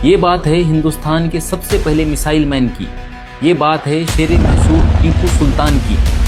ये बात है हिंदुस्तान के सबसे पहले मिसाइल मैन की। ये बात है शेर मशहूर टीपू सुल्तान की।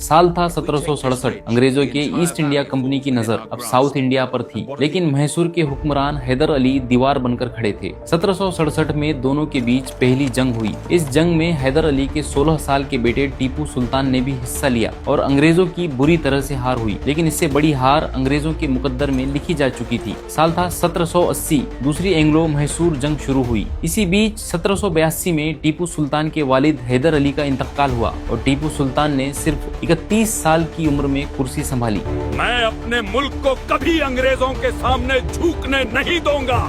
साल था 1767। अंग्रेजों के ईस्ट इंडिया कंपनी की नजर अब साउथ इंडिया पर थी, लेकिन मैसूर के हुक्मरान हैदर अली दीवार बनकर खड़े थे। 1767 में दोनों के बीच पहली जंग हुई। इस जंग में हैदर अली के 16 साल के बेटे टीपू सुल्तान ने भी हिस्सा लिया और अंग्रेजों की बुरी तरह से हार हुई। लेकिन इससे बड़ी हार अंग्रेजों के मुकद्दर में लिखी जा चुकी थी। साल था 1780। दूसरी एंग्लो मैसूर जंग शुरू हुई। इसी बीच 1782 में टीपू सुल्तान के वालिद हैदर अली का इंतकाल हुआ और टीपू सुल्तान ने सिर्फ 31 साल की उम्र में कुर्सी संभाली। मैं अपने मुल्क को कभी अंग्रेजों के सामने झुकने नहीं दूंगा।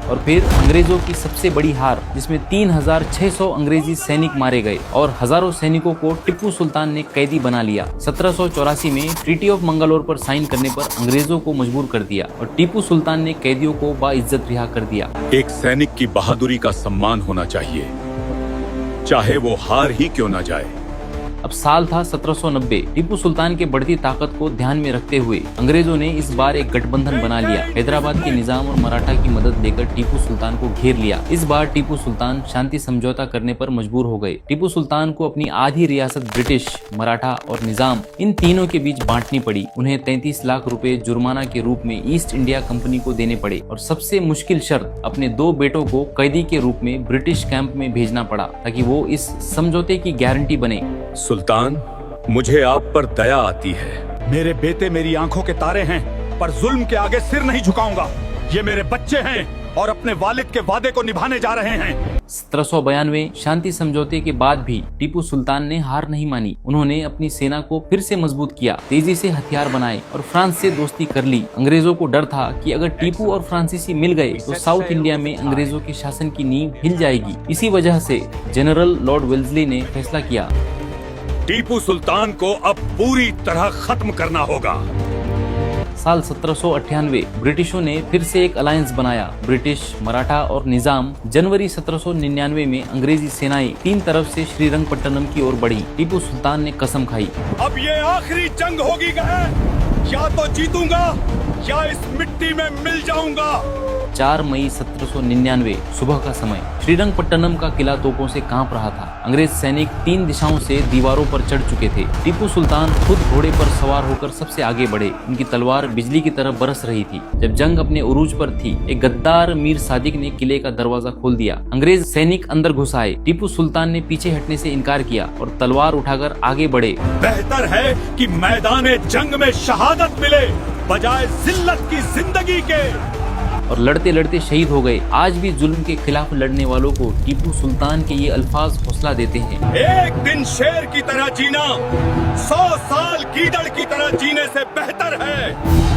और फिर अंग्रेजों की सबसे बड़ी हार, जिसमें 3600 अंग्रेजी सैनिक मारे गए और हजारों सैनिकों को टीपू सुल्तान ने कैदी बना लिया। 1784 में ट्रीटी ऑफ मंगलोर पर साइन करने पर अंग्रेजों को मजबूर कर दिया और टीपू सुल्तान ने कैदियों को बाइज्जत रिहा कर दिया। एक सैनिक की बहादुरी का सम्मान होना चाहिए, चाहे वो हार ही क्यों न जाए। अब साल था 1790। टीपू सुल्तान के बढ़ती ताकत को ध्यान में रखते हुए अंग्रेजों ने इस बार एक गठबंधन बना लिया। हैदराबाद के निजाम और मराठा की मदद लेकर टीपू सुल्तान को घेर लिया। इस बार टीपू सुल्तान शांति समझौता करने पर मजबूर हो गए। टीपू सुल्तान को अपनी आधी रियासत ब्रिटिश, मराठा और निजाम इन तीनों के बीच बांटनी पड़ी। उन्हें 33 लाख रुपए जुर्माना के रूप में ईस्ट इंडिया कंपनी को देने पड़े और सबसे मुश्किल शर्त, अपने 2 बेटों को कैदी के रूप में ब्रिटिश कैंप में भेजना पड़ा ताकि वो इस समझौते की गारंटी बने। सुल्तान, मुझे आप पर दया आती है। मेरे बेटे मेरी आंखों के तारे हैं, पर जुल्म के आगे सिर नहीं झुकाऊंगा। ये मेरे बच्चे हैं और अपने वालिद के वादे को निभाने जा रहे हैं। 1792 शांति समझौते के बाद भी टीपू सुल्तान ने हार नहीं मानी। उन्होंने अपनी सेना को फिर से मजबूत किया, तेजी से हथियार बनाए और फ्रांस से दोस्ती कर ली। अंग्रेजों को डर था कि अगर टीपू और फ्रांसीसी मिल गए तो साउथ इंडिया में अंग्रेजों के शासन की नींव हिल जाएगी। इसी वजह से जनरल लॉर्ड वेल्लेस्ली ने फैसला किया, टीपू सुल्तान को अब पूरी तरह खत्म करना होगा। साल 1798 ब्रिटिशों ने फिर से एक अलायंस बनाया। ब्रिटिश, मराठा और निजाम। जनवरी 1799 में अंग्रेजी सेनाएं 3 तरफ से श्रीरंगपट्टनम की ओर बढ़ी। टीपू सुल्तान ने कसम खाई, अब ये आखिरी जंग होगी, या तो जीतूंगा या इस मिट्टी में मिल जाऊंगा। 4 मई 1799 सुबह का समय। श्रीरंगपट्टनम का किला तोपों से कांप रहा था। अंग्रेज सैनिक 3 दिशाओं से दीवारों पर चढ़ चुके थे। टीपू सुल्तान खुद घोड़े पर सवार होकर सबसे आगे बढ़े। उनकी तलवार बिजली की तरह बरस रही थी। जब जंग अपने उरूज पर थी, एक गद्दार मीर सादिक ने किले का दरवाजा खोल दिया। अंग्रेज सैनिक अंदर घुस आए। टीपू सुल्तान ने पीछे हटने से इनकार किया और तलवार उठाकर आगे बढ़े। बेहतर है कि मैदान जंग में शहादत मिले बजाय जिल्लत की जिंदगी के। और लड़ते लड़ते शहीद हो गए। आज भी जुल्म के खिलाफ लड़ने वालों को टीपू सुल्तान के ये अल्फाज हौसला देते हैं, एक दिन शेर की तरह जीना 100 साल गीदड़ की तरह जीने से बेहतर है।